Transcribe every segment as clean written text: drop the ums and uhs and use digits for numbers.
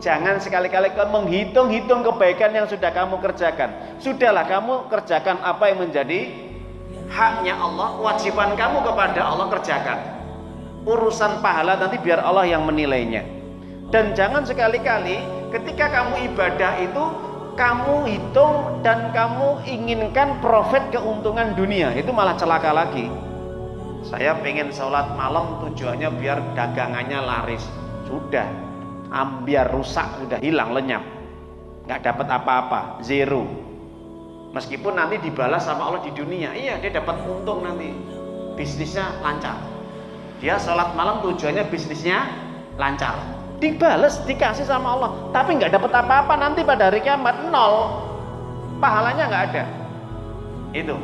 Jangan sekali-kali menghitung-hitung kebaikan yang sudah kamu kerjakan. Sudahlah kamu kerjakan apa yang menjadi haknya Allah, kewajiban kamu kepada Allah kerjakan. Urusan pahala nanti biar Allah yang menilainya. Dan jangan sekali-kali ketika kamu ibadah itu kamu hitung dan kamu inginkan profit, keuntungan dunia. Itu malah celaka lagi. Saya pengen sholat malam tujuannya biar dagangannya laris. Sudah, biar rusak, sudah hilang, lenyap, nggak dapat apa-apa, zero. Meskipun nanti dibalas sama Allah di dunia, iya dia dapat untung nanti, bisnisnya lancar. Dia sholat malam tujuannya bisnisnya lancar, dibalas, dikasih sama Allah, tapi nggak dapat apa-apa nanti pada hari kiamat, nol, pahalanya nggak ada. Itu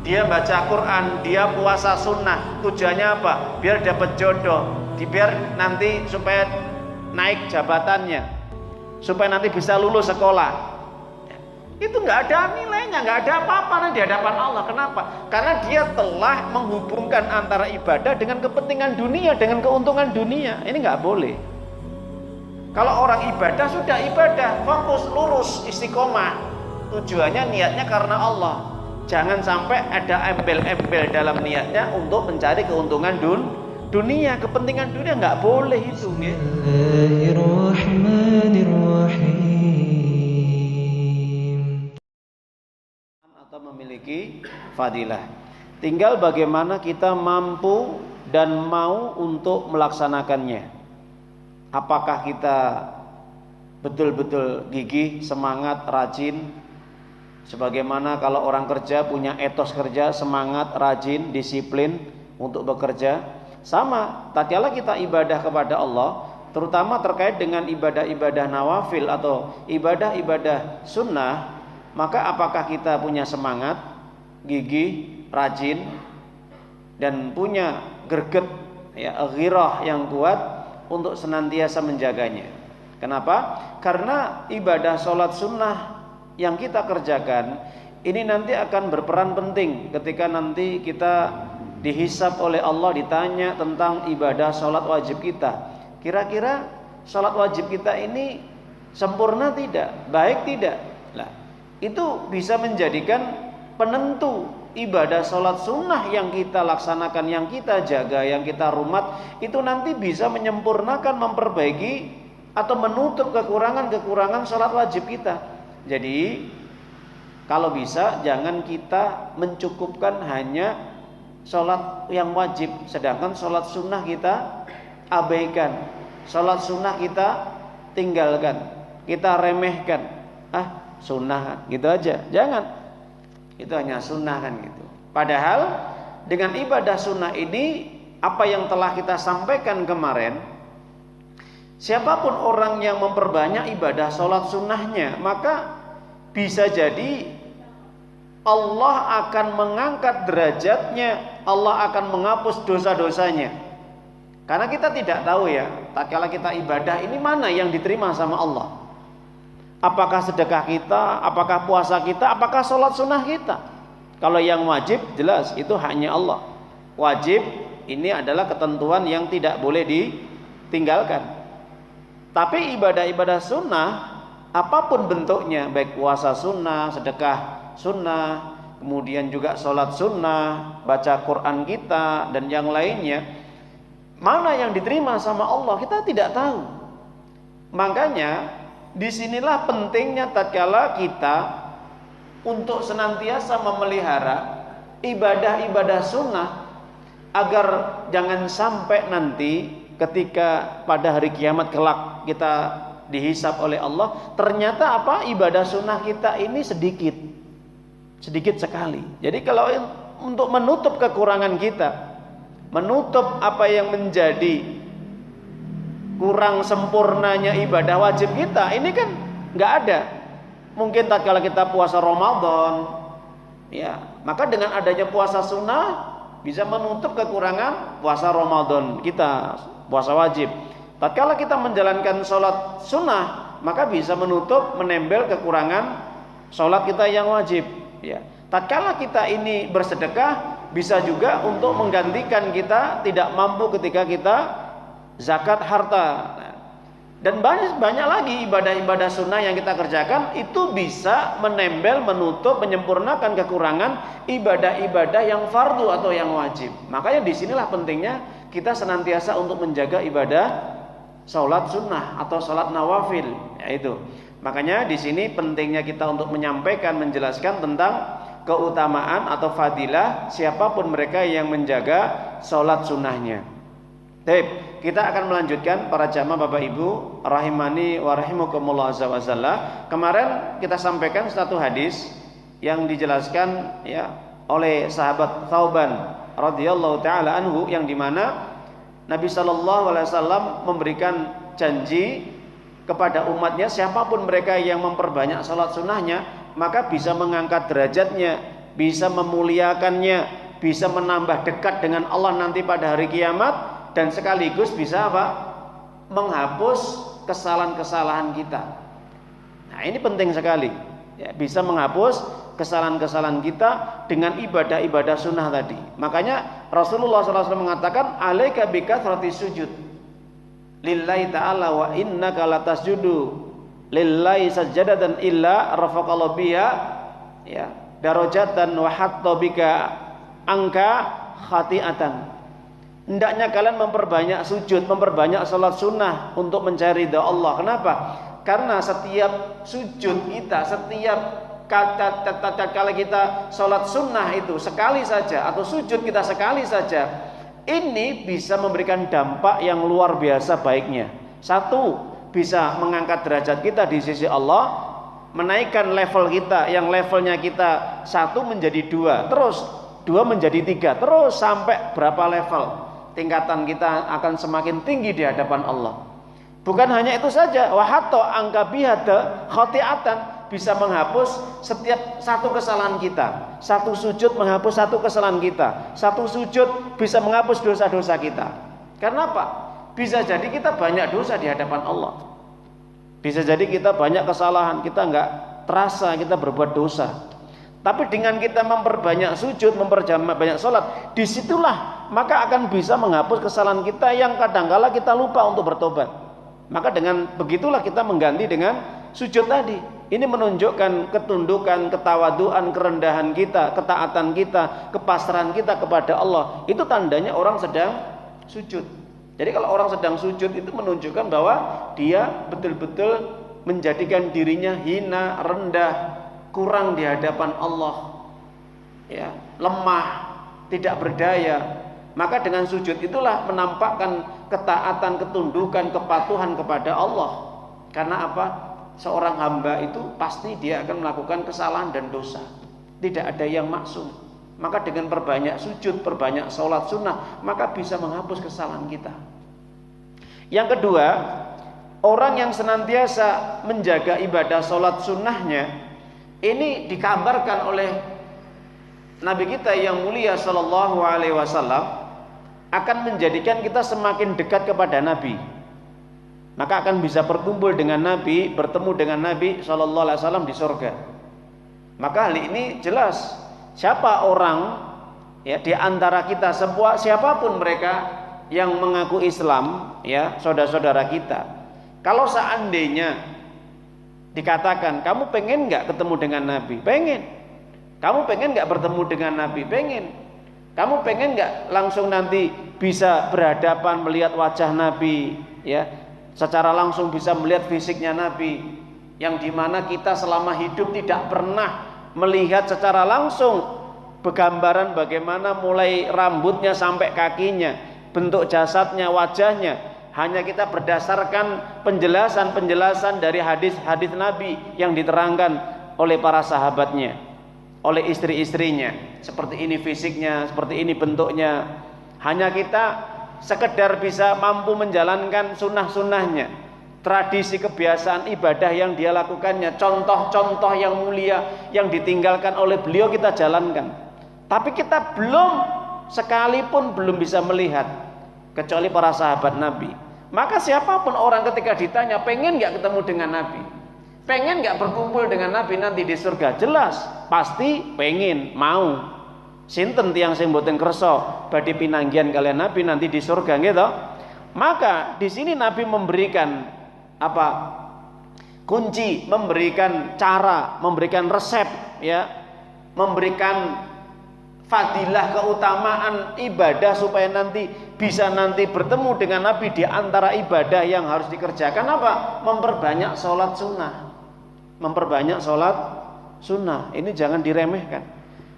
dia baca Quran, dia puasa sunnah, tujuannya apa? Biar dapat jodoh, biar nanti supaya naik jabatannya, supaya nanti bisa lulus sekolah. Itu nggak ada nilainya, nggak ada apa-apa di hadapan Allah. Kenapa? Karena dia telah menghubungkan antara ibadah dengan kepentingan dunia, dengan keuntungan dunia. Ini nggak boleh. Kalau orang ibadah sudah ibadah, fokus, lurus, istiqomah, tujuannya niatnya karena Allah. Jangan sampai ada embel-embel dalam niatnya untuk mencari keuntungan dunia, kepentingan dunia, nggak boleh itu. Atau memiliki fadilah. Tinggal bagaimana kita mampu dan mau untuk melaksanakannya. Apakah kita betul-betul gigih, semangat, rajin, sebagaimana kalau orang kerja punya etos kerja, semangat, rajin, disiplin untuk bekerja. Sama, tatkala kita ibadah kepada Allah, terutama terkait dengan ibadah-ibadah nawafil atau ibadah-ibadah sunnah, maka apakah kita punya semangat, gigih, rajin, dan punya greget, ghirah yang kuat untuk senantiasa menjaganya. Kenapa? Karena ibadah sholat sunnah yang kita kerjakan ini nanti akan berperan penting ketika nanti kita dihisab oleh Allah, ditanya tentang ibadah sholat wajib kita. Kira-kira sholat wajib kita ini sempurna tidak? Baik tidak? Nah, itu bisa menjadikan penentu ibadah sholat sunnah yang kita laksanakan, yang kita jaga, yang kita rumat, itu nanti bisa menyempurnakan, memperbaiki atau menutup kekurangan-kekurangan sholat wajib kita. Jadi kalau bisa jangan kita mencukupkan hanya sholat yang wajib, sedangkan sholat sunnah kita abaikan, sholat sunnah kita tinggalkan, kita remehkan. Sunnah gitu aja, jangan. Itu hanya sunnah kan gitu. Padahal dengan ibadah sunnah ini, apa yang telah kita sampaikan kemarin, siapapun orang yang memperbanyak ibadah sholat sunnahnya, maka bisa jadi Allah akan mengangkat derajatnya, Allah akan menghapus dosa-dosanya. Karena kita tidak tahu ya, tatkala kita ibadah ini mana yang diterima sama Allah. Apakah sedekah kita, apakah puasa kita, apakah sholat sunnah kita. Kalau yang wajib jelas itu haknya Allah. Wajib ini adalah ketentuan yang tidak boleh ditinggalkan. Tapi ibadah-ibadah sunnah apapun bentuknya, baik puasa sunnah, sedekah sunnah, kemudian juga sholat sunnah, baca Quran kita dan yang lainnya, mana yang diterima sama Allah kita tidak tahu. Makanya disinilah pentingnya tatkala kita untuk senantiasa memelihara ibadah-ibadah sunnah, agar jangan sampai nanti ketika pada hari kiamat kelak kita dihisab oleh Allah, ternyata ibadah sunnah kita ini sedikit sekali. Jadi kalau untuk menutup kekurangan kita, menutup apa yang menjadi kurang sempurnanya ibadah wajib kita, ini kan nggak ada. Mungkin tatkala kita puasa Ramadan, ya, maka dengan adanya puasa sunnah bisa menutup kekurangan puasa Ramadan kita, puasa wajib. Tatkala kita menjalankan sholat sunnah, maka bisa menutup, menembel kekurangan sholat kita yang wajib. Ya. Tatkala kita ini bersedekah, bisa juga untuk menggantikan kita tidak mampu ketika kita zakat harta. Nah, Dan banyak lagi ibadah-ibadah sunnah yang kita kerjakan itu bisa menempel, menutup, menyempurnakan kekurangan ibadah-ibadah yang fardu atau yang wajib. Makanya disinilah pentingnya kita senantiasa untuk menjaga ibadah sholat sunnah atau sholat nawafil, yaitu. Makanya di sini pentingnya kita untuk menyampaikan, menjelaskan tentang keutamaan atau fadilah siapapun mereka yang menjaga sholat sunnahnya. Baik, kita akan melanjutkan para jamaah Bapak Ibu rahimani wa rahimakumullah azza wa jalla. Kemarin kita sampaikan satu hadis yang dijelaskan ya oleh sahabat Thauban radhiyallahu taala anhu, yang dimana Nabi sallallahu alaihi wasallam memberikan janji kepada umatnya, siapapun mereka yang memperbanyak salat sunnahnya maka bisa mengangkat derajatnya, bisa memuliakannya, bisa menambah dekat dengan Allah nanti pada hari kiamat, dan sekaligus bisa apa? Menghapus kesalahan-kesalahan kita. Nah, ini penting sekali. Ya, bisa menghapus kesalahan-kesalahan kita dengan ibadah-ibadah sunnah tadi. Makanya Rasulullah SAW mengatakan, alaika bikathrati sujud lillahi ta'ala wa innaka latasjudu lillahi sajadatan illa rafaqallahu biha ya darajatan wa hatta bika angka khati'atan. Hendaknya kalian memperbanyak sujud, memperbanyak salat sunnah untuk mencari ridha Allah. Kenapa? Karena setiap sujud kita, setiap kali kita salat sunnah itu sekali saja, atau sujud kita sekali saja, ini bisa memberikan dampak yang luar biasa baiknya. Satu, bisa mengangkat derajat kita di sisi Allah, menaikkan level kita yang levelnya kita 1 menjadi 2, terus 2 menjadi 3, terus sampai berapa level. Tingkatan kita akan semakin tinggi di hadapan Allah. Bukan hanya itu saja, wa hatta angka bihada khati'atan, bisa menghapus setiap satu kesalahan kita. Satu sujud menghapus satu kesalahan kita. Satu sujud bisa menghapus dosa-dosa kita. Karena apa? Bisa jadi kita banyak dosa di hadapan Allah. Bisa jadi kita banyak kesalahan, kita enggak terasa kita berbuat dosa. Tapi dengan kita memperbanyak sujud, memperbanyak sholat, disitulah maka akan bisa menghapus kesalahan kita yang kadangkala kita lupa untuk bertobat. Maka dengan begitulah kita mengganti dengan sujud tadi. Ini menunjukkan ketundukan, ketawaduan, kerendahan kita, ketaatan kita, kepasrahan kita kepada Allah. Itu tandanya orang sedang sujud. Jadi kalau orang sedang sujud itu menunjukkan bahwa dia betul-betul menjadikan dirinya hina, rendah, kurang di hadapan Allah, ya, lemah, tidak berdaya. Maka dengan sujud itulah menampakkan ketaatan, ketundukan, kepatuhan kepada Allah. Karena apa? Seorang hamba itu pasti dia akan melakukan kesalahan dan dosa. Tidak ada yang maksum. Maka dengan perbanyak sujud, perbanyak sholat sunnah, maka bisa menghapus kesalahan kita. Yang kedua, orang yang senantiasa menjaga ibadah sholat sunnahnya, ini dikabarkan oleh Nabi kita yang mulia Sallallahu Alaihi Wasallam akan menjadikan kita semakin dekat kepada Nabi. Maka akan bisa berkumpul dengan Nabi, bertemu dengan Nabi Sallallahu Alaihi Wasallam di surga. Maka hal ini jelas. Siapa orang ya di antara kita semua, siapapun mereka yang mengaku Islam, ya saudara-saudara kita, kalau seandainya dikatakan kamu pengen nggak ketemu dengan Nabi? Pengen. Kamu pengen nggak bertemu dengan Nabi? Pengen. Kamu pengen nggak langsung nanti bisa berhadapan melihat wajah Nabi, ya secara langsung bisa melihat fisiknya Nabi, yang dimana kita selama hidup tidak pernah melihat secara langsung begambaran bagaimana mulai rambutnya sampai kakinya, bentuk jasadnya, wajahnya. Hanya kita berdasarkan penjelasan-penjelasan dari hadis-hadis Nabi yang diterangkan oleh para sahabatnya, oleh istri-istrinya. Seperti ini fisiknya, seperti ini bentuknya. Hanya kita sekedar bisa mampu menjalankan sunnah-sunnahnya, tradisi kebiasaan ibadah yang dia lakukannya, contoh-contoh yang mulia yang ditinggalkan oleh beliau kita jalankan. Tapi kita belum sekalipun belum bisa melihat, kecuali para sahabat Nabi. Maka siapapun orang ketika ditanya pengen gak ketemu dengan Nabi, pengen gak berkumpul dengan Nabi nanti di surga, jelas pasti pengen, mau. Sinten tiyang sing mboten kersa badhe pinanggihan kalian Nabi nanti di surga gitu. Maka di sini Nabi memberikan apa? Kunci, memberikan cara, memberikan resep, ya, memberikan fadilah, keutamaan ibadah supaya nanti bisa bertemu dengan Nabi. Di antara ibadah yang harus dikerjakan apa? Memperbanyak sholat sunnah. Memperbanyak sholat sunnah. Ini jangan diremehkan.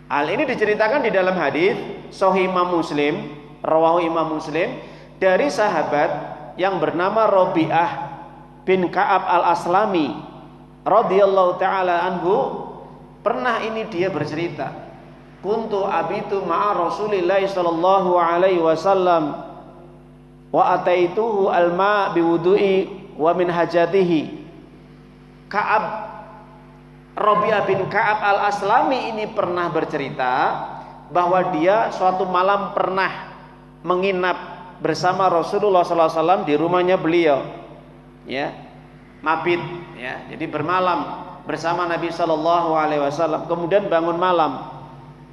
Hal ini diceritakan di dalam hadis Sahih Imam Muslim, rawahu Imam Muslim, dari sahabat yang bernama Rabi'ah bin Ka'ab al-Aslami radhiyallahu taala anhu. Pernah ini dia bercerita, kuntu abitu ma'a Rasulillah sallallahu alaihi wasallam wa ataituhu al-ma' biwudu'i wa min hajatihi. Rabi'ah bin Ka'ab al-Aslami ini pernah bercerita bahwa dia suatu malam pernah menginap bersama Rasulullah sallallahu alaihi wasallam di rumahnya beliau, ya, mabit, ya, jadi bermalam bersama Nabi sallallahu alaihi wasallam. Kemudian bangun malam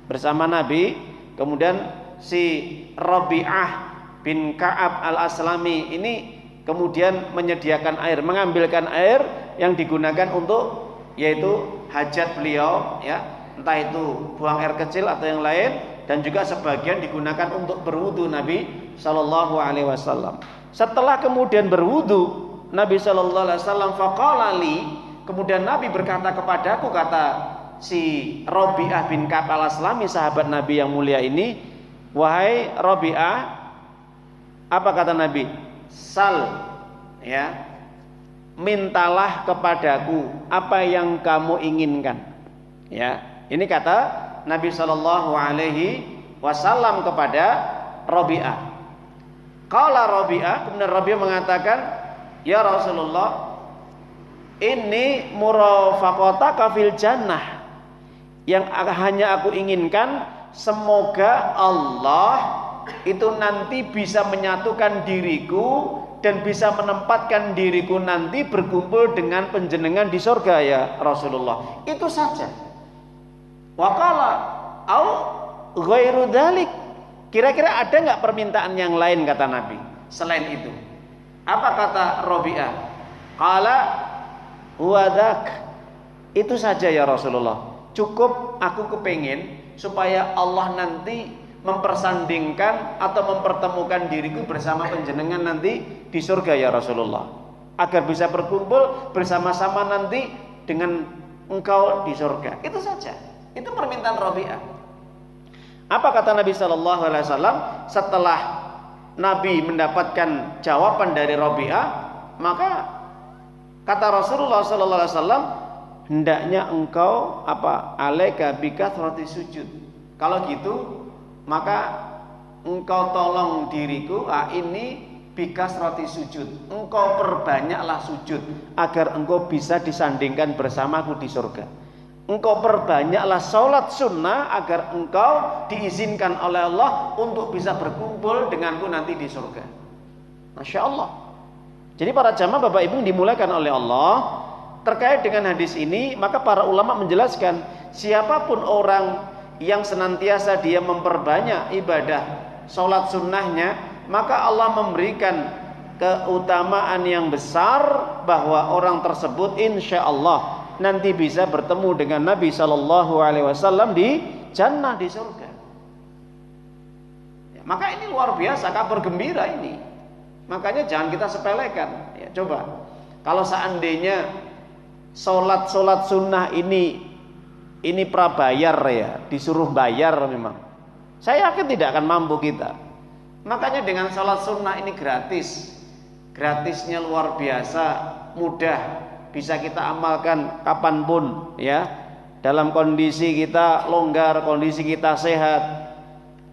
bersama Nabi. Kemudian si Rabi'ah bin Ka'ab al-Aslami ini kemudian menyediakan air, mengambilkan air yang digunakan untuk yaitu hajat beliau, ya, entah itu buang air kecil atau yang lain, dan juga sebagian digunakan untuk berwudu Nabi sallallahu alaihi wasallam. Setelah kemudian berwudu Nabi sallallahu alaihi wasallam, faqala li, kemudian Nabi berkata kepadaku, kata si Rabi'ah bin Ka'ab al-Aslami, sahabat Nabi yang mulia ini, wahai Rabi'ah, apa kata Nabi? Sal, ya, mintalah kepadaku apa yang kamu inginkan. Ya, ini kata Nabi sallallahu alaihi wasallam kepada Rabi'ah. Qala Rabi'ah, kemudian Rabi'ah mengatakan, ya Rasulullah, ini murafaqataka fil jannah. Yang hanya aku inginkan, semoga Allah itu nanti bisa menyatukan diriku dan bisa menempatkan diriku nanti berkumpul dengan panjenengan di surga, ya Rasulullah. Itu saja. Waqala au ghairu dzalik. Kira-kira ada enggak permintaan yang lain, kata Nabi, selain itu? Apa kata Rabi'ah? Qala huwa dzak. Itu saja ya Rasulullah. Cukup aku kepengin supaya Allah nanti mempersandingkan atau mempertemukan diriku bersama panjenengan nanti di surga, ya Rasulullah, agar bisa berkumpul bersama-sama nanti dengan engkau di surga. Itu saja. Itu permintaan Rabi'ah. Apa kata Nabi sallallahu alaihi wasallam setelah Nabi mendapatkan jawaban dari Rabi'ah? Maka kata Rasulullah sallallahu alaihi wasallam, hendaknya engkau apa? Alaika bikathrati sujud. Kalau gitu, maka engkau tolong diriku, ini bikasrati sujud, engkau perbanyaklah sujud agar engkau bisa disandingkan bersamaku di surga. Engkau perbanyaklah sholat sunnah agar engkau diizinkan oleh Allah untuk bisa berkumpul denganku nanti di surga. Masya Allah. Jadi para jamaah Bapak Ibu dimulakan oleh Allah terkait dengan hadis ini, maka para ulama menjelaskan siapapun orang yang senantiasa dia memperbanyak ibadah sholat sunnahnya, maka Allah memberikan keutamaan yang besar bahwa orang tersebut insya Allah nanti bisa bertemu dengan Nabi Sallallahu Alaihi Wasallam di jannah, di surga. Ya, maka ini luar biasa, kabar gembira ini. Makanya jangan kita sepelekan. Ya, coba kalau seandainya sholat sunnah ini prabayar, ya, disuruh bayar memang, saya yakin tidak akan mampu kita. Makanya dengan sholat sunnah ini gratis, gratisnya luar biasa, mudah, bisa kita amalkan kapanpun, ya, dalam kondisi kita longgar, kondisi kita sehat.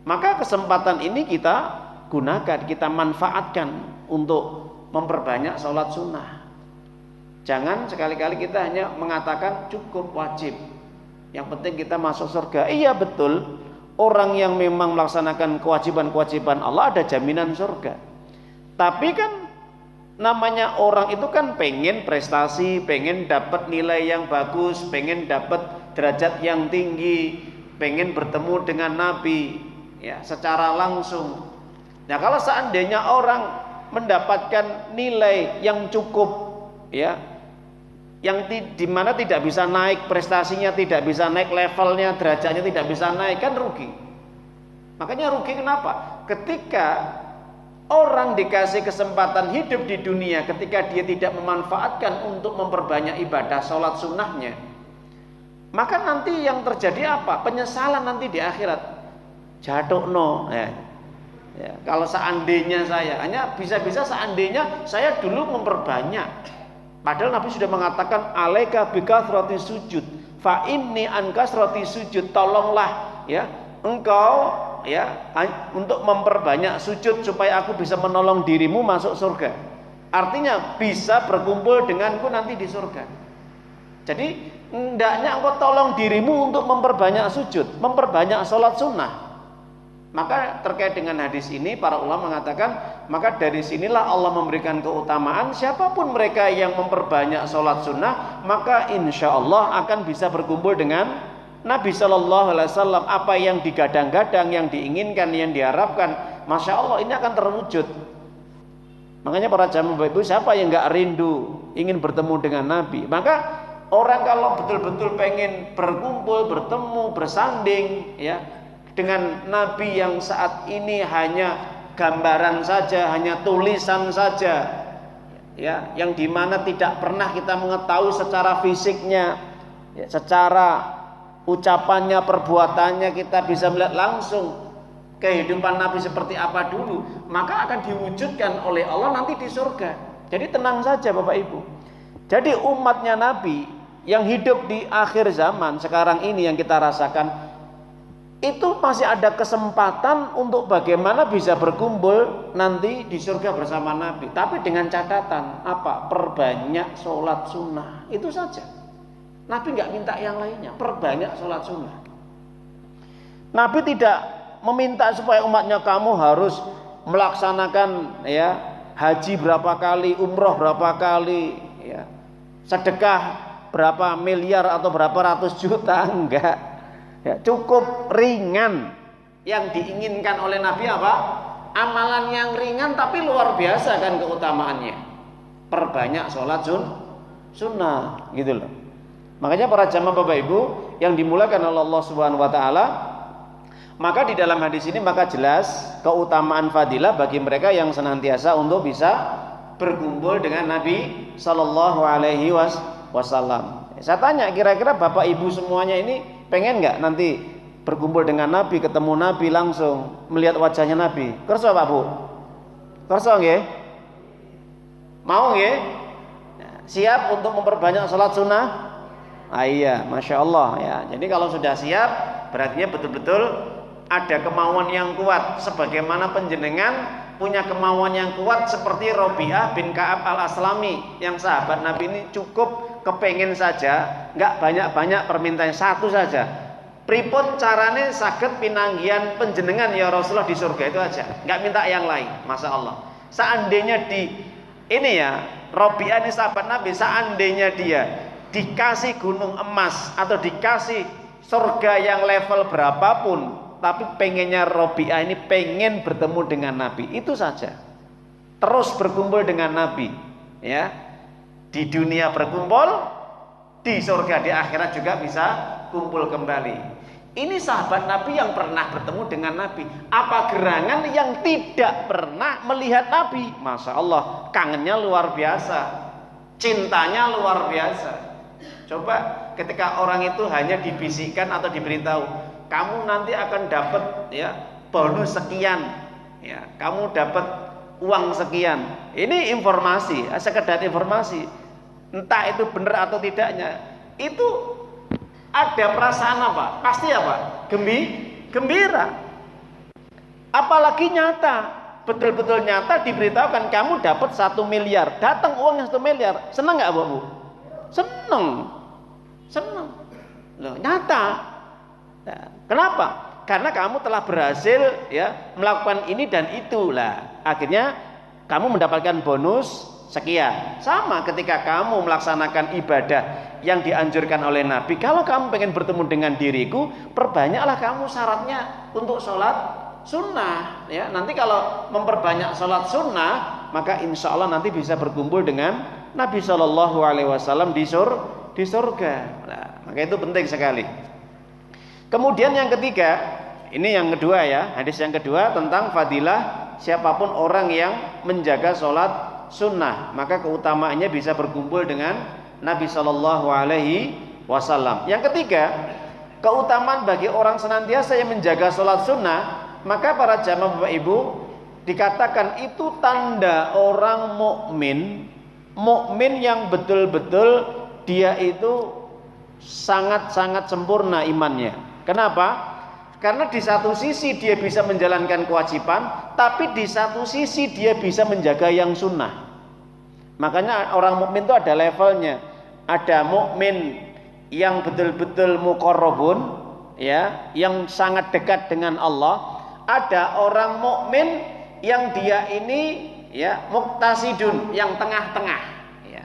Maka kesempatan ini kita gunakan, kita manfaatkan untuk memperbanyak sholat sunnah. Jangan sekali-kali kita hanya mengatakan cukup wajib, yang penting kita masuk surga. Iya betul, orang yang memang melaksanakan kewajiban-kewajiban Allah ada jaminan surga. Tapi kan namanya orang itu kan pengen prestasi, pengen dapat nilai yang bagus, pengen dapat derajat yang tinggi, pengen bertemu dengan Nabi, ya, secara langsung. Nah, kalau seandainya orang mendapatkan nilai yang cukup ya, yang di mana tidak bisa naik prestasinya, tidak bisa naik levelnya, derajatnya tidak bisa naik, kan rugi. Makanya rugi kenapa? Ketika orang dikasih kesempatan hidup di dunia, ketika dia tidak memanfaatkan untuk memperbanyak ibadah sholat sunnahnya, maka nanti yang terjadi apa? Penyesalan nanti di akhirat. Jatuh no, ya. Kalau seandainya saya, hanya bisa-bisa seandainya saya dulu memperbanyak. Padahal Nabi sudah mengatakan alaika bikathrati sujud, fa inni an kasrati sujud, tolonglah ya engkau ya untuk memperbanyak sujud supaya aku bisa menolong dirimu masuk surga. Artinya bisa berkumpul denganku nanti di surga. Jadi hendaknya engkau tolong dirimu untuk memperbanyak sujud, memperbanyak sholat sunnah. Maka terkait dengan hadis ini para ulama mengatakan, maka dari sinilah Allah memberikan keutamaan siapapun mereka yang memperbanyak sholat sunnah, maka insya Allah akan bisa berkumpul dengan Nabi Shallallahu Alaihi Wasallam. Apa yang digadang-gadang, yang diinginkan, yang diharapkan, masya Allah ini akan terwujud. Makanya para jamaah ibu, siapa yang nggak rindu ingin bertemu dengan Nabi? Maka orang kalau betul-betul pengen berkumpul, bertemu, bersanding, ya, dengan Nabi yang saat ini hanya gambaran saja, hanya tulisan saja, ya, yang dimana tidak pernah kita mengetahui secara fisiknya, ya, secara ucapannya, perbuatannya kita bisa melihat langsung kehidupan Nabi seperti apa dulu, maka akan diwujudkan oleh Allah nanti di surga. Jadi tenang saja Bapak Ibu. Jadi umatnya Nabi yang hidup di akhir zaman sekarang ini yang kita rasakan, itu masih ada kesempatan untuk bagaimana bisa berkumpul nanti di surga bersama Nabi. Tapi dengan catatan apa? Perbanyak sholat sunnah. Itu saja. Nabi nggak minta yang lainnya. Perbanyak sholat sunnah. Nabi tidak meminta supaya umatnya kamu harus melaksanakan ya haji berapa kali, umroh berapa kali, ya, sedekah berapa miliar atau berapa ratus juta. Enggak. Ya, cukup ringan. Yang diinginkan oleh Nabi apa? Amalan yang ringan tapi luar biasa kan keutamaannya. Perbanyak sholat sunnah gitu loh. Makanya para jamaah Bapak Ibu yang dimulakan oleh Allah Subhanahu wa taala, maka di dalam hadis ini maka jelas keutamaan fadilah bagi mereka yang senantiasa untuk bisa berkumpul dengan Nabi Sallallahu Alaihi Wasallam. Saya tanya, kira-kira Bapak Ibu semuanya ini pengen nggak nanti berkumpul dengan Nabi, ketemu Nabi langsung, melihat wajahnya Nabi? Kerso Pak Bu? Kerso nggih? Mau nggih? Siap untuk memperbanyak sholat sunnah? Iya, masya Allah ya. Jadi kalau sudah siap, berarti betul-betul ada kemauan yang kuat. Sebagaimana penjenengan punya kemauan yang kuat seperti Robi'ah bin Ka'ab al-Aslami, yang sahabat Nabi ini cukup kepengen saja, nggak banyak-banyak permintaan, satu saja. Pripun carane saged pinanggihan penjenengan ya Rasulullah di surga, itu aja, nggak minta yang lain. Masya Allah. Seandainya di ini ya Robi'ah ini sahabat Nabi, seandainya dia dikasih gunung emas atau dikasih surga yang level berapapun, tapi pengennya Robi'ah ini pengen bertemu dengan Nabi, itu saja. Terus berkumpul dengan Nabi, ya. Di dunia berkumpul, di surga di akhirat juga bisa kumpul kembali. Ini sahabat Nabi yang pernah bertemu dengan Nabi. Apa gerangan yang tidak pernah melihat Nabi? Masya Allah, kangennya luar biasa, cintanya luar biasa. Coba ketika orang itu hanya dibisikkan atau diberitahu, kamu nanti akan dapat ya bonus sekian, ya, kamu dapat uang sekian. Ini informasi, sekedar informasi. Entah itu benar atau tidaknya, itu ada perasaan apa? Pasti apa? Gembira. Apalagi nyata, betul-betul nyata diberitahukan kamu dapat 1 miliar, datang uangnya 1 miliar, senang nggak Bu? Senang. Loh, nyata. Nah, kenapa? Karena kamu telah berhasil ya melakukan ini dan itu lah. Akhirnya kamu mendapatkan bonus sekian. Sama ketika kamu melaksanakan ibadah yang dianjurkan oleh Nabi, kalau kamu pengen bertemu dengan diriku, perbanyaklah kamu syaratnya untuk sholat sunnah ya. Nanti kalau memperbanyak sholat sunnah, maka insya Allah nanti bisa berkumpul dengan Nabi Shallallahu Alaihi Wasallam di surga. Nah, maka itu penting sekali. Kemudian yang ketiga, ini yang kedua ya, hadis yang kedua tentang fadilah siapapun orang yang menjaga sholat sunnah, maka keutamaannya bisa berkumpul dengan Nabi Shallallahu Alaihi Wasallam. Yang ketiga, keutamaan bagi orang senantiasa yang menjaga sholat sunnah, maka para jamaah Bapak Ibu dikatakan itu tanda orang mukmin yang betul-betul dia itu sangat-sangat sempurna imannya. Kenapa? Karena di satu sisi dia bisa menjalankan kewajiban, tapi di satu sisi dia bisa menjaga yang sunnah. Makanya orang mukmin itu ada levelnya. Ada mukmin yang betul-betul muqarrabun, ya, yang sangat dekat dengan Allah. Ada orang mukmin yang dia ini ya muqtasidun, yang tengah-tengah, ya.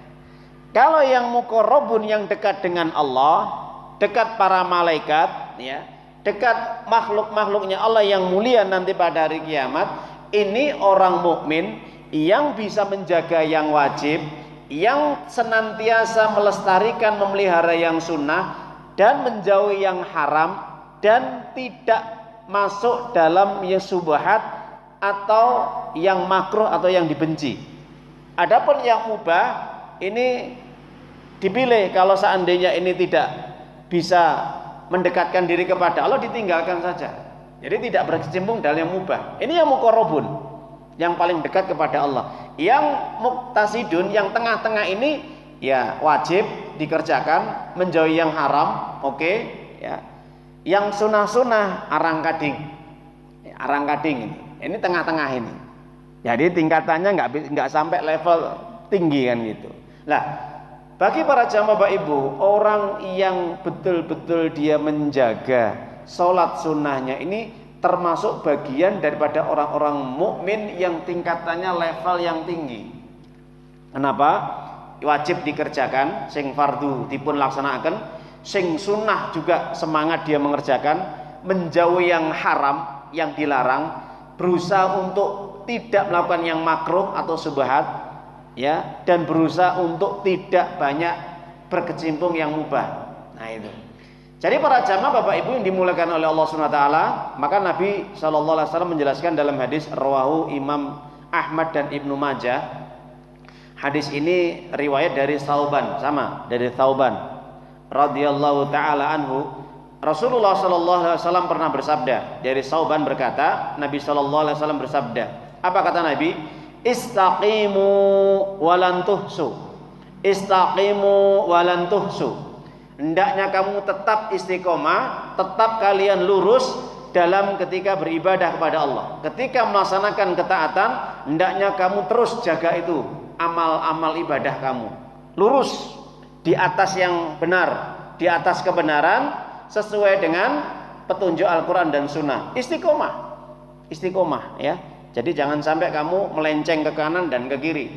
Kalau yang muqarrabun, yang dekat dengan Allah, dekat para malaikat, ya, dekat makhluk-makhluknya Allah yang mulia nanti pada hari kiamat, ini orang mukmin yang bisa menjaga yang wajib, yang senantiasa melestarikan memelihara yang sunnah dan menjauhi yang haram dan tidak masuk dalam yang subhat atau yang makruh atau yang dibenci. Adapun yang mubah ini dipilih, kalau seandainya ini tidak bisa mendekatkan diri kepada Allah, ditinggalkan saja. Jadi tidak berkecimpung dalam yang mubah. Ini yang muqarrabun, yang paling dekat kepada Allah. Yang muqtasidun, yang tengah-tengah ini ya wajib dikerjakan, menjauhi yang haram, oke, ya. Yang sunah-sunah arang-kading. Ya, arang-kading ini tengah-tengah ini. Jadi tingkatannya nggak sampai level tinggi kan gitu. Nah, bagi para jamaah Bapak Ibu, orang yang betul-betul dia menjaga sholat sunnahnya ini termasuk bagian daripada orang-orang mukmin yang tingkatannya level yang tinggi. Kenapa? Wajib dikerjakan, sing fardu dipun laksanakan, sing sunnah juga semangat dia mengerjakan, menjauhi yang haram, yang dilarang, berusaha untuk tidak melakukan yang makruh atau subhat, ya, dan berusaha untuk tidak banyak berkecimpung yang mubah. Nah itu. Jadi para jamaah Bapak Ibu yang dimuliakan oleh Allah Subhanahu wa taala, maka Nabi sallallahu alaihi wasallam menjelaskan dalam hadis rawahu Imam Ahmad dan Ibnu Majah. Hadis ini riwayat dari Thauban, sama dari Thauban radhiyallahu taala anhu. Rasulullah sallallahu alaihi wasallam pernah bersabda, dari Thauban berkata, Nabi sallallahu alaihi wasallam bersabda. Apa kata Nabi? Istaqimu walan tuhsu. Istaqimu walan tuhsu. Hendaknya kamu tetap istiqomah, tetap kalian lurus dalam ketika beribadah kepada Allah. Ketika melaksanakan ketaatan, hendaknya kamu terus jaga itu amal-amal ibadah kamu. Lurus di atas yang benar, di atas kebenaran sesuai dengan petunjuk Al-Qur'an dan Sunnah. Istiqomah. Istiqomah, ya. Jadi jangan sampai kamu melenceng ke kanan dan ke kiri.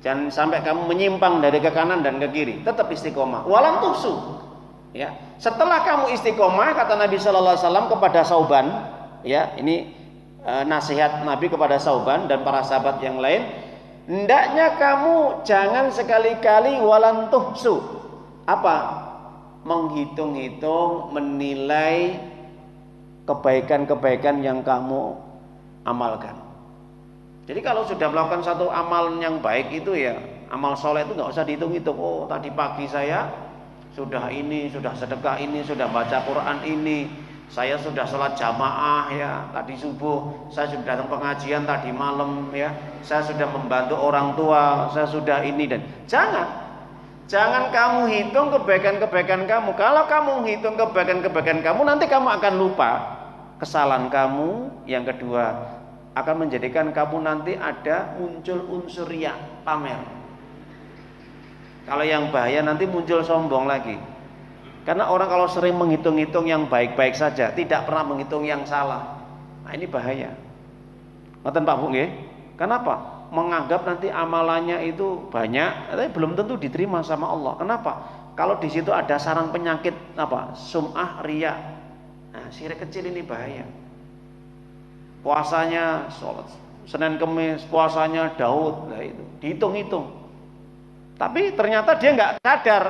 Jangan sampai kamu menyimpang dari ke kanan dan ke kiri. Tetap istiqomah. Walam tuhsu. Ya. Setelah kamu istiqomah, kata Nabi sallallahu alaihi wasallam kepada Thauban, ya, ini nasihat Nabi kepada Thauban dan para sahabat yang lain, hendaknya kamu jangan sekali-kali walam tuhsu. Apa? Menghitung-hitung, menilai kebaikan-kebaikan yang kamu amalkan. Jadi kalau sudah melakukan satu amal yang baik itu, ya amal soleh itu nggak usah dihitung-hitung. Oh, tadi pagi saya sudah ini, sudah sedekah ini, sudah baca Quran ini, saya sudah sholat jamaah, ya tadi subuh, saya sudah datang pengajian tadi malam, ya saya sudah membantu orang tua, saya sudah ini. Dan jangan kamu hitung kebaikan-kebaikan kamu. Kalau kamu hitung kebaikan-kebaikan kamu, nanti kamu akan lupa kesalahan kamu. Yang kedua, akan menjadikan kamu nanti ada muncul unsur riya, pamer. Kalau yang bahaya nanti muncul sombong lagi. Karena orang kalau sering menghitung-hitung yang baik-baik saja, tidak pernah menghitung yang salah. Nah, ini bahaya. Ngoten Pak Bu nggih? Kenapa? Menganggap nanti amalannya itu banyak, tapi belum tentu diterima sama Allah. Kenapa? Kalau di situ ada sarang penyakit apa? Sum'ah, riya. Nah, syirik kecil ini bahaya. Puasanya sholat Senin Kemis, puasanya Daud, nah itu dihitung-hitung. Tapi ternyata dia nggak sadar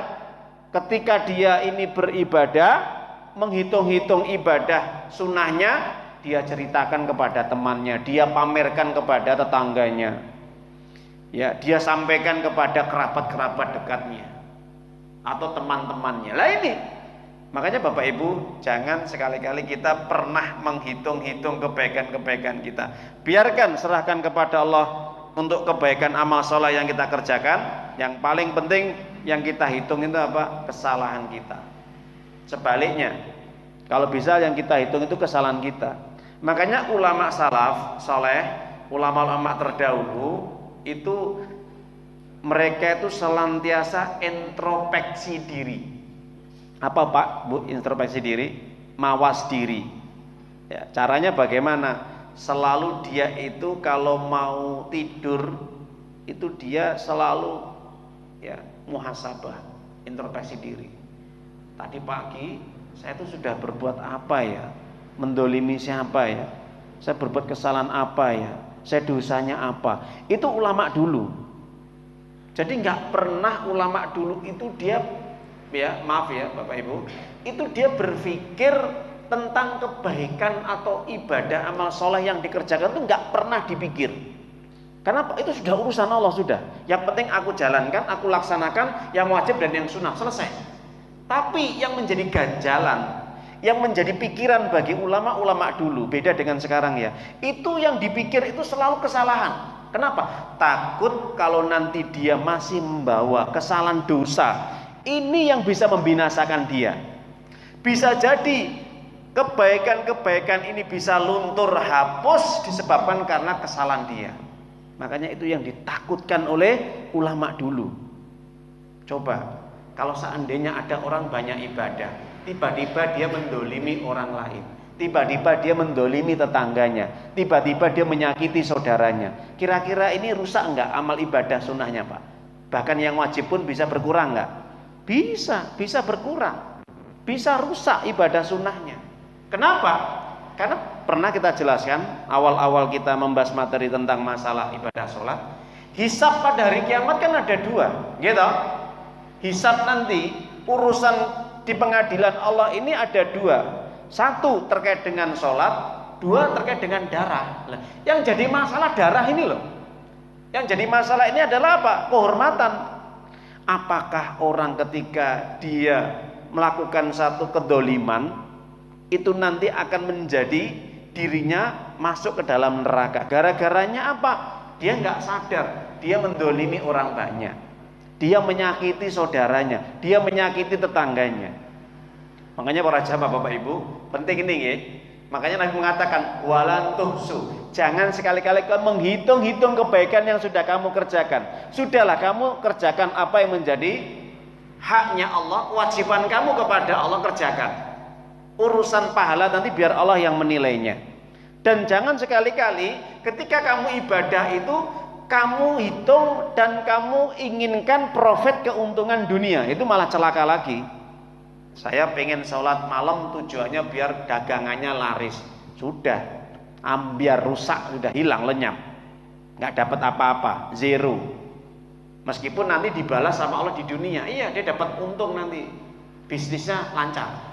ketika dia ini beribadah, menghitung-hitung ibadah sunnahnya, dia ceritakan kepada temannya, dia pamerkan kepada tetangganya, ya, dia sampaikan kepada kerabat-kerabat dekatnya atau teman-temannya. Lah ini, makanya Bapak Ibu, jangan sekali-kali kita pernah menghitung-hitung kebaikan-kebaikan kita. Biarkan, serahkan kepada Allah untuk kebaikan amal soleh yang kita kerjakan. Yang paling penting yang kita hitung itu apa? Kesalahan kita. Sebaliknya, kalau bisa yang kita hitung itu kesalahan kita. Makanya ulama salaf soleh, ulama-ulama terdahulu itu mereka itu senantiasa introspeksi diri. Apa Pak, Bu, introspeksi diri? Mawas diri. Ya, caranya bagaimana? Selalu dia itu kalau mau tidur itu dia selalu ya muhasabah, introspeksi diri. Tadi pagi saya itu sudah berbuat apa ya? Mendolimi siapa ya? Saya berbuat kesalahan apa ya? Saya dosanya apa? Itu ulama dulu. Jadi nggak pernah ulama dulu itu dia, ya maaf ya Bapak Ibu, itu dia berpikir tentang kebaikan atau ibadah amal soleh yang dikerjakan itu nggak pernah dipikir. Karena itu sudah urusan Allah sudah. Yang penting aku jalankan, aku laksanakan yang wajib dan yang sunnah, selesai. Tapi yang menjadi ganjalan, yang menjadi pikiran bagi ulama-ulama dulu, beda dengan sekarang ya. Itu yang dipikir itu selalu kesalahan. Kenapa? Takut kalau nanti dia masih membawa kesalahan dosa, ini yang bisa membinasakan dia. Bisa jadi kebaikan-kebaikan ini bisa luntur hapus disebabkan karena kesalahan dia. Makanya itu yang ditakutkan oleh ulama dulu. Coba kalau seandainya ada orang banyak ibadah, tiba-tiba dia mendolimi orang lain, tiba-tiba dia mendolimi tetangganya, tiba-tiba dia menyakiti saudaranya, kira-kira ini rusak enggak amal ibadah sunnahnya Pak? Bahkan yang wajib pun bisa berkurang enggak? Bisa berkurang, bisa rusak ibadah sunnahnya. Kenapa? Karena pernah kita jelaskan awal-awal kita membahas materi tentang masalah ibadah sholat, hisab pada hari kiamat kan ada dua, gitu. Hisab nanti urusan di pengadilan Allah ini ada dua. Satu terkait dengan sholat, dua terkait dengan darah. Yang jadi masalah darah ini loh. Yang jadi masalah ini adalah apa? Kehormatan. Apakah orang ketika dia melakukan satu kedoliman itu nanti akan menjadi dirinya masuk ke dalam neraka? Gara-garanya apa? Dia nggak sadar, dia mendolimi orang banyak, dia menyakiti saudaranya, dia menyakiti tetangganya. Makanya para jamaah Bapak Ibu, penting ini ya. Makanya Nabi mengatakan walan tuhsu, jangan sekali-kali kamu menghitung-hitung kebaikan yang sudah kamu kerjakan. Sudahlah kamu kerjakan apa yang menjadi haknya Allah, kewajiban kamu kepada Allah kerjakan. Urusan pahala nanti biar Allah yang menilainya. Dan jangan sekali-kali ketika kamu ibadah itu kamu hitung dan kamu inginkan profit, keuntungan dunia, itu malah celaka lagi. Saya pengen sholat malam tujuannya biar dagangannya laris, sudah biar rusak, sudah hilang, lenyap, nggak dapat apa-apa, zero. Meskipun nanti dibalas sama Allah di dunia, iya dia dapat untung nanti, bisnisnya lancar.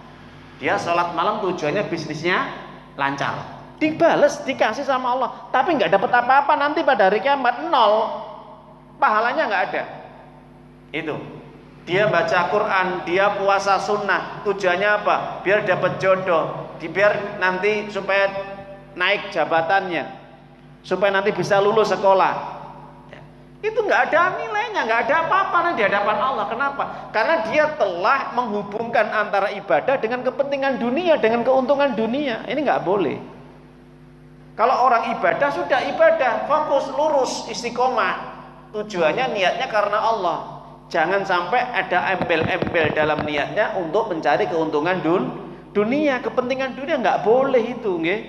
Dia sholat malam tujuannya bisnisnya lancar, dibales, dikasih sama Allah, tapi nggak dapat apa-apa, nanti pada hari kiamat nol, pahalanya nggak ada. Itu dia baca Quran, dia puasa sunnah, tujuannya apa? Biar dapat jodoh, biar nanti supaya naik jabatannya, supaya nanti bisa lulus sekolah. Itu nggak ada nilainya, nggak ada apa-apa di hadapan Allah. Kenapa? Karena dia telah menghubungkan antara ibadah dengan kepentingan dunia, dengan keuntungan dunia. Ini nggak boleh. Kalau orang ibadah sudah ibadah, fokus, lurus, istiqomah, tujuannya niatnya karena Allah. Jangan sampai ada embel-embel dalam niatnya untuk mencari keuntungan dunia, kepentingan dunia, nggak boleh itu, nggih.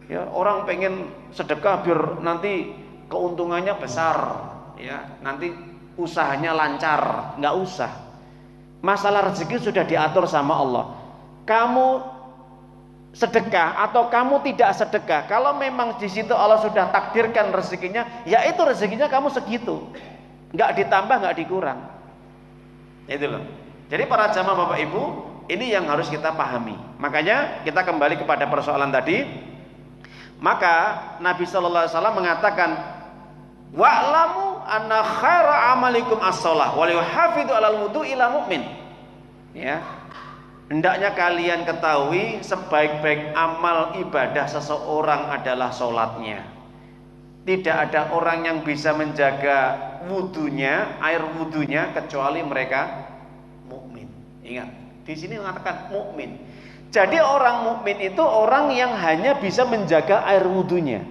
Ya, orang pengen sedekah biar nanti keuntungannya besar. Ya, nanti usahanya lancar, nggak usah. Masalah rezeki sudah diatur sama Allah. Kamu sedekah atau kamu tidak sedekah, kalau memang di situ Allah sudah takdirkan rezekinya, ya itu rezekinya kamu segitu. nggak ditambah, nggak dikurang. Itu loh. Jadi para jamaah Bapak Ibu, ini yang harus kita pahami. Makanya kita kembali kepada persoalan tadi. Maka Nabi Shallallahu Alaihi Wasallam mengatakan, wa'lamu anna khaira amalikum as-shalah wa yuhafidhu 'alal wudu' ila mu'min. Ya. Hendaknya kalian ketahui sebaik-baik amal ibadah seseorang adalah sholatnya. Tidak ada orang yang bisa menjaga wudunya, air wudunya, kecuali mereka mukmin. Ingat, di sini mengatakan mukmin. Jadi orang mukmin itu orang yang hanya bisa menjaga air wudunya.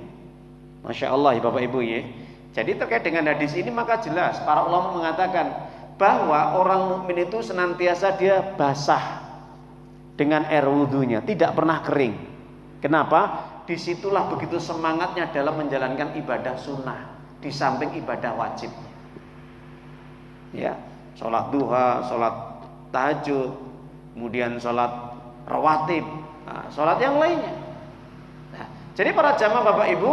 Masya Allah ya Bapak Ibu ya. Jadi terkait dengan hadis ini maka jelas para ulama mengatakan bahwa orang mukmin itu senantiasa dia basah dengan air wudunya, tidak pernah kering. Kenapa? Disitulah begitu semangatnya dalam menjalankan ibadah sunnah di samping ibadah wajib. Ya, sholat duha, sholat tahajud, kemudian sholat rawatib, sholat yang lainnya. Nah, jadi para jamaah Bapak Ibu,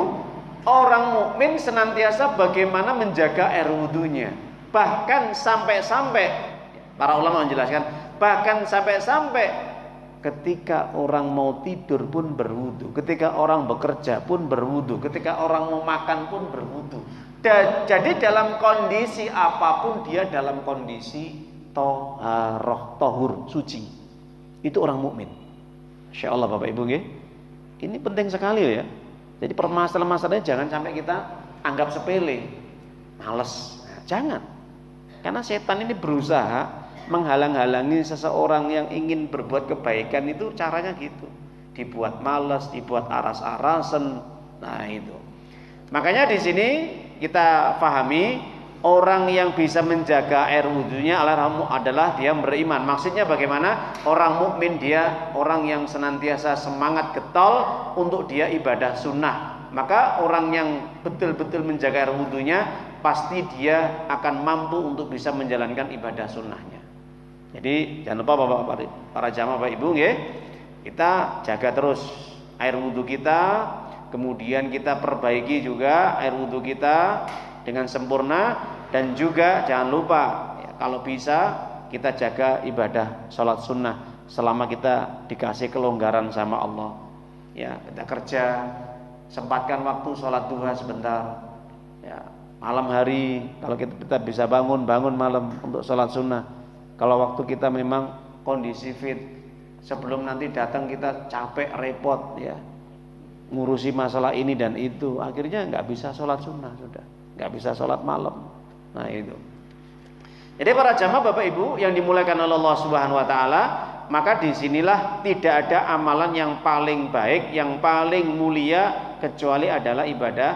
orang mukmin senantiasa bagaimana menjaga air wudunya. Bahkan sampai-sampai para ulama menjelaskan, bahkan sampai-sampai ketika orang mau tidur pun berwudu, ketika orang bekerja pun berwudu, ketika orang mau makan pun berwudu. Jadi dalam kondisi apapun dia dalam kondisi toharoh, tohur, suci. Itu orang mukmin. Insya Allah Bapak Ibu nggih. Ini penting sekali ya. Jadi permasalahan-masalahnya jangan sampai kita anggap sepele, males. Nah, jangan. Karena setan ini berusaha menghalang-halangi seseorang yang ingin berbuat kebaikan itu caranya gitu. Dibuat malas, dibuat aras-arasan. Nah itu. Makanya di sini kita pahami orang yang bisa menjaga air wudunya adalah dia beriman. Maksudnya bagaimana? Orang mukmin dia orang yang senantiasa semangat getol untuk dia ibadah sunnah. Maka orang yang betul-betul menjaga air wudunya pasti dia akan mampu untuk bisa menjalankan ibadah sunnahnya. Jadi jangan lupa para jamaah Bapak Ibu ya, kita jaga terus air wudhu kita, kemudian kita perbaiki juga air wudhu kita dengan sempurna, dan juga jangan lupa ya, kalau bisa kita jaga ibadah sholat sunnah selama kita dikasih kelonggaran sama Allah. Ya, kita kerja, sempatkan waktu sholat duha sebentar. Ya, malam hari kalau kita bisa bangun malam untuk sholat sunnah. Kalau waktu kita memang kondisi fit, sebelum nanti datang kita capek repot ya, ngurusi masalah ini dan itu, akhirnya nggak bisa sholat sunnah sudah, nggak bisa sholat malam. Nah itu. Jadi para jamaah Bapak Ibu yang dimuliakan oleh Allah Subhanahu Wa Taala, maka disinilah tidak ada amalan yang paling baik, yang paling mulia kecuali adalah ibadah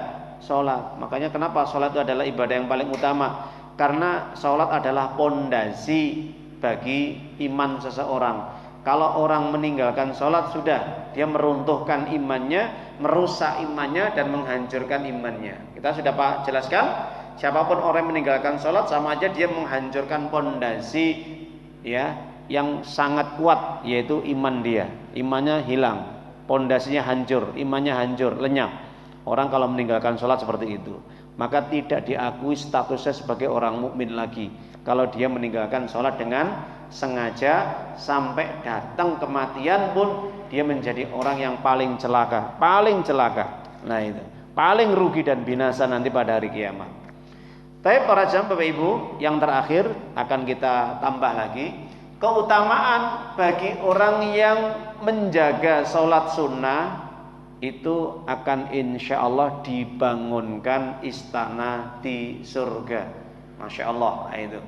sholat. Makanya kenapa sholat itu adalah ibadah yang paling utama? Karena sholat adalah pondasi bagi iman seseorang. Kalau orang meninggalkan sholat sudah, dia meruntuhkan imannya, merusak imannya dan menghancurkan imannya. Kita sudah jelaskan, siapapun orang yang meninggalkan sholat sama aja dia menghancurkan pondasi ya yang sangat kuat, yaitu iman dia. Imannya hilang, pondasinya hancur, imannya hancur, lenyap. Orang kalau meninggalkan sholat seperti itu, maka tidak diakui statusnya sebagai orang mukmin lagi. Kalau dia meninggalkan sholat dengan sengaja, sampai datang kematian pun dia menjadi orang yang paling celaka, paling celaka. Nah itu, paling rugi dan binasa nanti pada hari kiamat. Tapi para jamaah Bapak Ibu, yang terakhir akan kita tambah lagi keutamaan bagi orang yang menjaga sholat sunnah. Itu akan insya Allah dibangunkan istana di surga. Masya Allah. Nah, itu.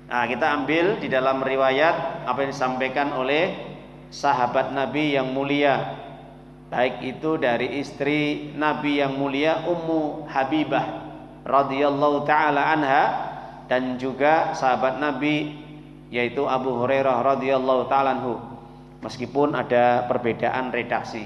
Nah, kita ambil di dalam riwayat apa yang disampaikan oleh sahabat Nabi yang mulia, baik itu dari istri Nabi yang mulia Ummu Habibah radhiyallahu taala anha, dan juga sahabat Nabi yaitu Abu Hurairah radhiyallahu taala anhu. Meskipun ada perbedaan redaksi.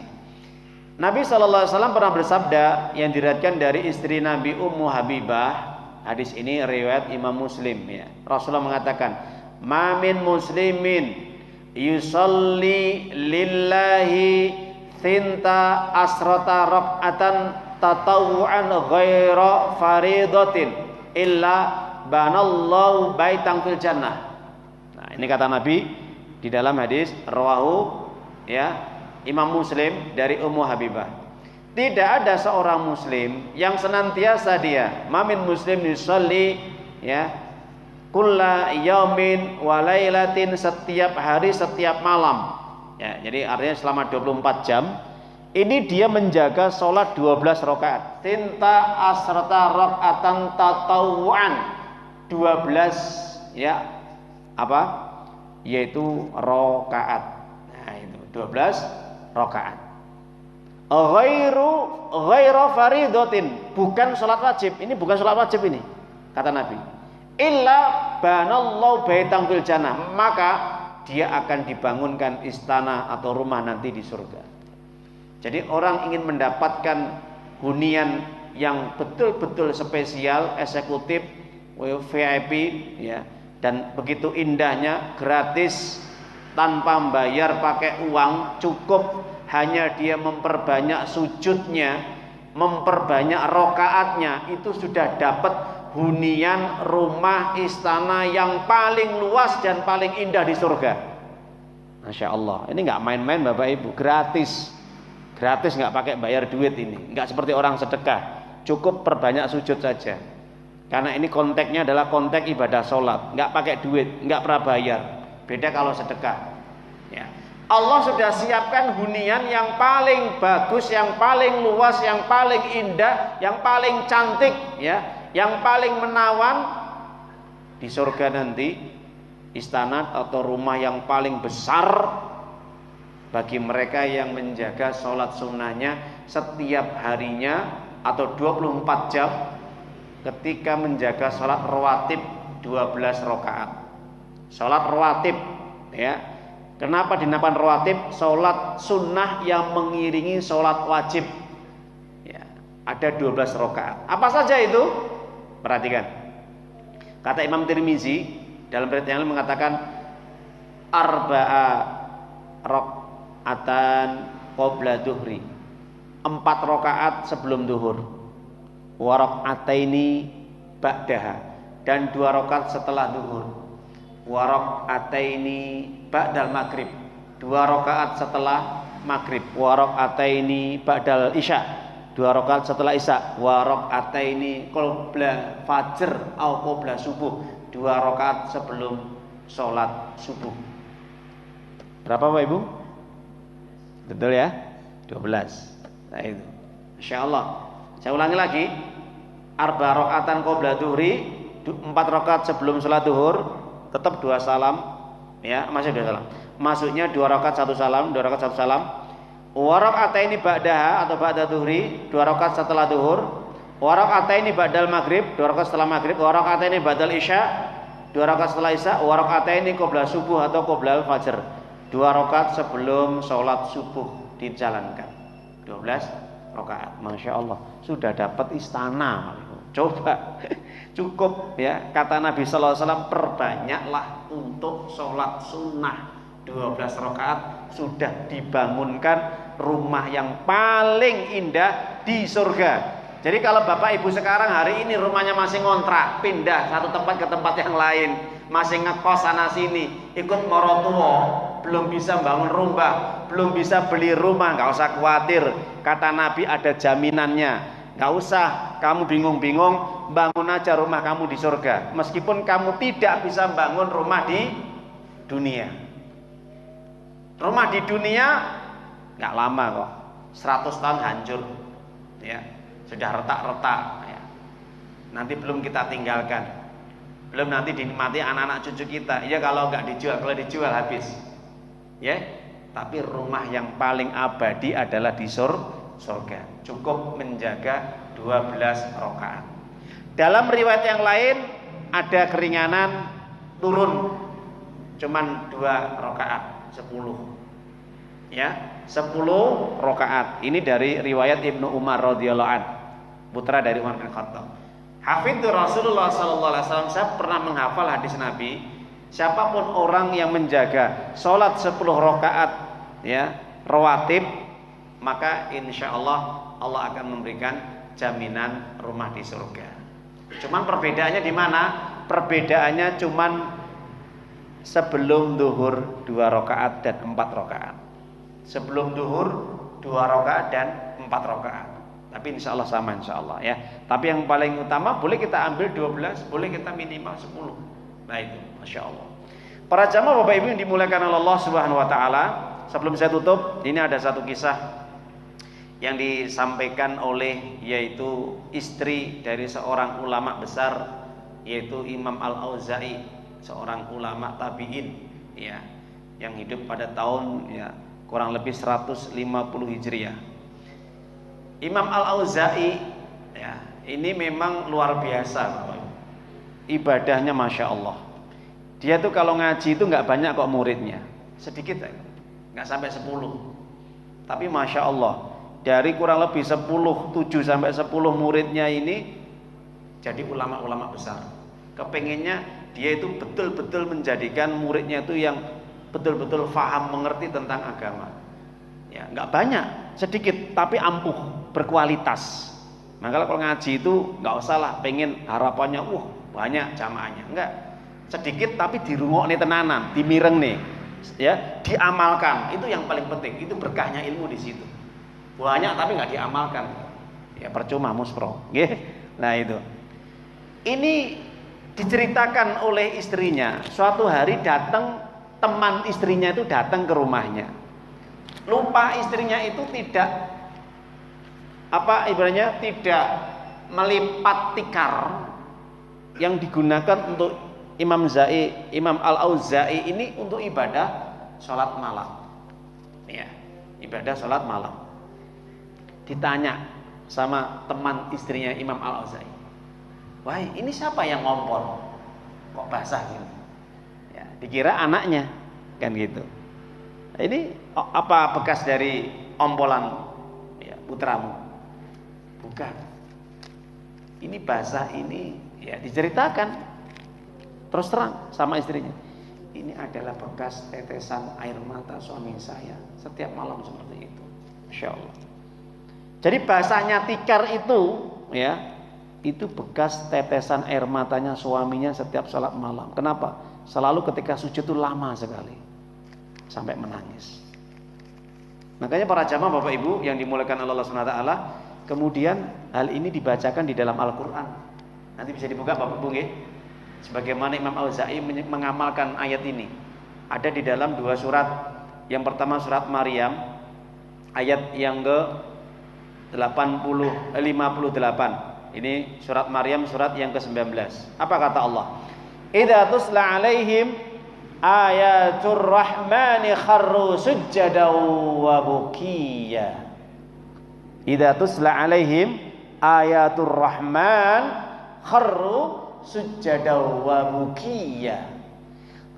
Nabi SAW pernah bersabda yang diriwayatkan dari istri Nabi Ummu Habibah. Hadis ini riwayat Imam Muslim ya. Rasulullah mengatakan, "Ma min muslimin yusalli lillahi asrata rak'atan tatawu'an ghaira faridatin illa banallahu baitan fil jannah. Nah, ini kata Nabi di dalam hadis rawahu ya Imam Muslim dari Ummu Habibah. Tidak ada seorang muslim yang senantiasa dia mamin muslim yusolli ya kulla yaumin wa lailatin, setiap hari setiap malam ya, jadi artinya selama 24 jam ini dia menjaga sholat 12 rakaat tinta asrata rakaatan tatawuan, 12 ya apa yaitu rakaat. Nah itu 12 rakaat ghairu faridatin, bukan sholat wajib. Ini bukan sholat wajib ini kata Nabi. Illa banallahu baitan fil jannah, maka dia akan dibangunkan istana atau rumah nanti di surga. Jadi orang ingin mendapatkan hunian yang betul-betul spesial, eksekutif, VIP ya, dan begitu indahnya, gratis, tanpa membayar pakai uang, cukup hanya dia memperbanyak sujudnya, memperbanyak rokaatnya, itu sudah dapat hunian rumah istana yang paling luas dan paling indah di surga. Masya Allah, ini nggak main-main Bapak Ibu, gratis, gratis, nggak pakai bayar duit ini, nggak seperti orang sedekah, cukup perbanyak sujud saja. Karena ini konteksnya adalah konteks ibadah sholat, nggak pakai duit, nggak pernah bayar. Beda kalau sedekah. Ya. Allah sudah siapkan hunian yang paling bagus, yang paling luas, yang paling indah, yang paling cantik, ya, yang paling menawan di surga nanti, istana atau rumah yang paling besar bagi mereka yang menjaga sholat sunnahnya setiap harinya atau 24 jam ketika menjaga sholat rawatib 12 rakaat. Sholat rawatib ya. Kenapa dinamakan rawatib? Sholat sunnah yang mengiringi sholat wajib ya, ada 12 rakaat. Apa saja itu? Perhatikan. Kata Imam Tirmizi dalam riwayat yang lain mengatakan arba'a rakaatan qabla duhri, 4 rakaat sebelum duhur, wa rakaataini ba'daha, dan 2 rakaat setelah duhur, wa rakaataini ba'dal maghrib, 2 rakaat setelah maghrib, wa rakaataini ba'dal isya, 2 rakaat setelah isya, wa rakaataini qabla fajr atau qabla subuh, 2 rakaat sebelum sholat subuh. Berapa Bapak Ibu? Betul ya? 12. Nah itu. Insyaallah. Saya ulangi lagi. Arba rakaatan qabla duhri, 4 rakaat sebelum sholat duhur, tetap 2 salam. Ya, masih 2 salam. Masuknya 2 rakaat 1 salam, 2 rakaat 1 salam. Wa rakaataini ba'daha atau ba'da duhri, 2 rakaat setelah duhur. Wa rakaataini ba'dal maghrib, 2 rakaat setelah maghrib. Wa rakaataini ba'dal isya, 2 rakaat setelah isya. Wa rakaataini qabla subuh atau qabla fajr, 2 rakaat sebelum sholat subuh dijalankan. 12 rakaat. Masya Allah, sudah dapat istana. Coba, cukup ya, kata Nabi sallallahu alaihi wasallam, perbanyaklah untuk sholat sunnah 12 rakaat, sudah dibangunkan rumah yang paling indah di surga. Jadi kalau Bapak Ibu sekarang hari ini rumahnya masih ngontrak, pindah satu tempat ke tempat yang lain, masih ngekos sana sini, ikut morotuo, belum bisa bangun rumah, belum bisa beli rumah, nggak usah khawatir, kata Nabi ada jaminannya. Gak usah kamu bingung-bingung, bangun aja rumah kamu di surga. Meskipun kamu tidak bisa bangun rumah di dunia. Rumah di dunia gak lama kok, 100 tahun hancur ya, sudah retak-retak ya. Nanti belum kita tinggalkan, belum nanti dinikmati anak-anak cucu kita. Ya kalau gak dijual, kalau dijual habis ya. Tapi rumah yang paling abadi adalah di surga. Cukup menjaga 12 rakaat. Dalam riwayat yang lain ada keringanan turun cuman 2 rakaat 10 ya, 10 rakaat. Ini dari riwayat Ibnu Umar radhiyallahu an, putra dari Umar bin Khattab. Hafidhu Rasulullah sallallahu alaihi wasallam, saya pernah menghafal hadis Nabi, siapapun orang yang menjaga sholat 10 rakaat ya rawatib, maka insya Allah Allah akan memberikan jaminan rumah di surga. Cuman perbedaannya di mana? Perbedaannya cuman sebelum duhur 2 rakaat dan 4 rakaat. Sebelum duhur 2 rakaat dan 4 rakaat. Tapi insya Allah sama insya Allah ya. Tapi yang paling utama boleh kita ambil 12, boleh kita minimal 10. Nah itu, masya Allah. Para jamaah Bapak Ibu yang dimuliakan oleh Allah Subhanahu Wa Taala. Sebelum saya tutup, ini ada satu kisah yang disampaikan oleh yaitu istri dari seorang ulama besar yaitu Imam Al-Auza'i, seorang ulama tabi'in ya, yang hidup pada tahun ya kurang lebih 150 Hijriah. Imam Al-Auza'i ya, ini memang luar biasa Bapak. Ibadahnya Masya Allah. Dia tuh kalau ngaji itu nggak banyak kok muridnya, sedikit ya, nggak sampai 10. Tapi Masya Allah, dari kurang lebih 7 sampai 10 muridnya ini jadi ulama-ulama besar. Kepengennya dia itu betul-betul menjadikan muridnya itu yang betul-betul faham, mengerti tentang agama. Ya, nggak banyak, sedikit, tapi ampuh, berkualitas. Maka kalau ngaji itu nggak usah lah, pengen harapannya, banyak jamaahnya, enggak. Sedikit tapi dirungokne tenanan, dimireng nih, ya, diamalkan. Itu yang paling penting. Itu berkahnya ilmu di situ. Banyak tapi nggak diamalkan, ya percuma muspro. Nah itu. Ini diceritakan oleh istrinya. Suatu hari datang teman istrinya itu datang ke rumahnya. Lupa istrinya itu tidak ibaratnya tidak melipat tikar yang digunakan untuk Imam Al-Auza'i ini untuk ibadah sholat malam. Ya, ibadah sholat malam. Ditanya sama teman istrinya Imam Al-Auza'i, wah ini siapa yang ngompol? Kok basah gini? Ya, dikira anaknya kan gitu. Nah, ini apa bekas dari ompolan ya, putramu? Bukan. Ini basah ini ya diceritakan. Terus terang sama istrinya, ini adalah bekas tetesan air mata suami saya setiap malam seperti itu. Masya Allah. Jadi basahnya tikar itu ya, itu bekas tetesan air matanya suaminya setiap sholat malam. Kenapa? Selalu ketika sujud itu lama sekali sampai menangis. Makanya para jamaah Bapak Ibu yang dimuliakan Allah Subhanahu Wa Taala, kemudian hal ini dibacakan di dalam Al-Quran. Nanti bisa dibuka Bapak Ibu nggih. Sebagaimana Imam Al-Auza'i mengamalkan ayat ini. Ada di dalam 2 surat. Yang pertama surat Maryam ayat yang ke 58. Ini surat Maryam surat yang ke-19. Apa kata Allah? Idza tusla 'alaihim ayatur rahmani kharru sujjadan wa bukiya. Idza tusla 'alaihim ayatur rahman kharru sujjadaw wa bukiya.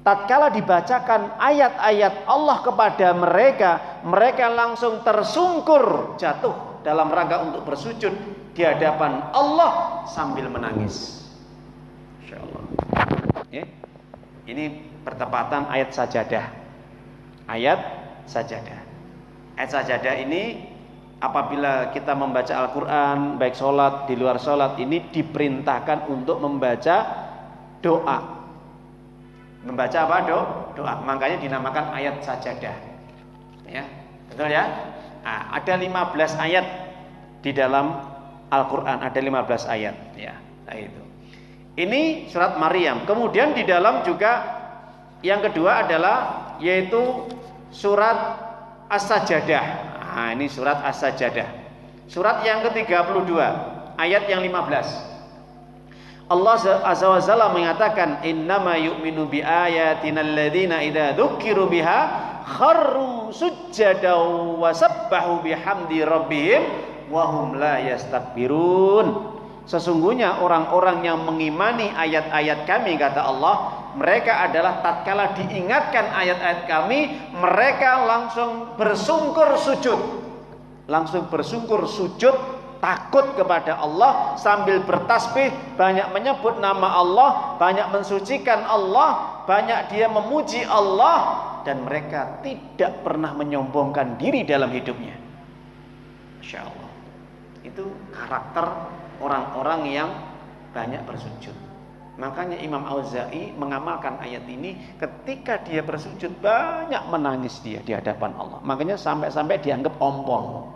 Tatkala dibacakan ayat-ayat Allah kepada mereka, mereka langsung tersungkur jatuh dalam rangka untuk bersujud di hadapan Allah sambil menangis. Insyaallah. Ini bertepatan ayat sajadah. Ayat sajadah. Ayat sajadah ini apabila kita membaca Al-Quran, baik sholat, di luar sholat, ini diperintahkan untuk membaca doa. Membaca apa? Doa. Makanya dinamakan ayat sajadah. Ya, betul ya? Nah, ada 15 ayat di dalam Al-Quran, ada 15 ayat. Ya, nah itu. Ini surat Maryam. Kemudian di dalam juga yang kedua adalah yaitu surat As-Sajadah. Nah, ini surat As-Sajadah. Surat yang ke-32, ayat yang 15. Allah Azza wa Jalla mengatakan, "Innama yu'minu bi ayatina alladziina idza dzukiru biha kharru sujjadan wa sabbahu bihamdi rabbihim wa hum la yastakbirun." Sesungguhnya orang-orang yang mengimani ayat-ayat kami, kata Allah, mereka adalah tatkala diingatkan ayat-ayat kami, mereka langsung bersungkur sujud. Langsung bersungkur sujud, takut kepada Allah, sambil bertasbih, banyak menyebut nama Allah, banyak mensucikan Allah, banyak dia memuji Allah, dan mereka tidak pernah menyombongkan diri dalam hidupnya. Masya Allah. Itu karakter orang-orang yang banyak bersujud. Makanya Imam Auza'i mengamalkan ayat ini, ketika dia bersujud banyak menangis dia di hadapan Allah. Makanya sampai-sampai dianggap ompong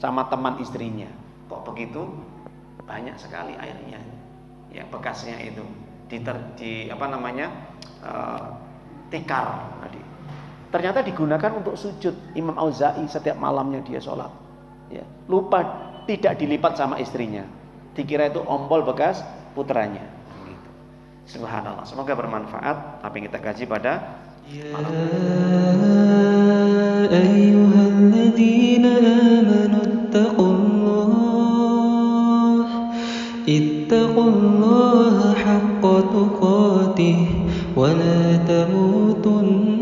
sama teman istrinya. Kok begitu? Banyak sekali airnya, ya bekasnya itu tikar tadi. Ternyata digunakan untuk sujud Imam Auza'i setiap malamnya dia sholat. Ya, lupa tidak dilipat sama istrinya. Dikira itu ompol bekas putranya. Gitu. Subhanallah. Semoga bermanfaat apa yang kita kaji pada malam ini. يا أيها الذين آمنوا اتقوا الله حق تقاته ولا تموتن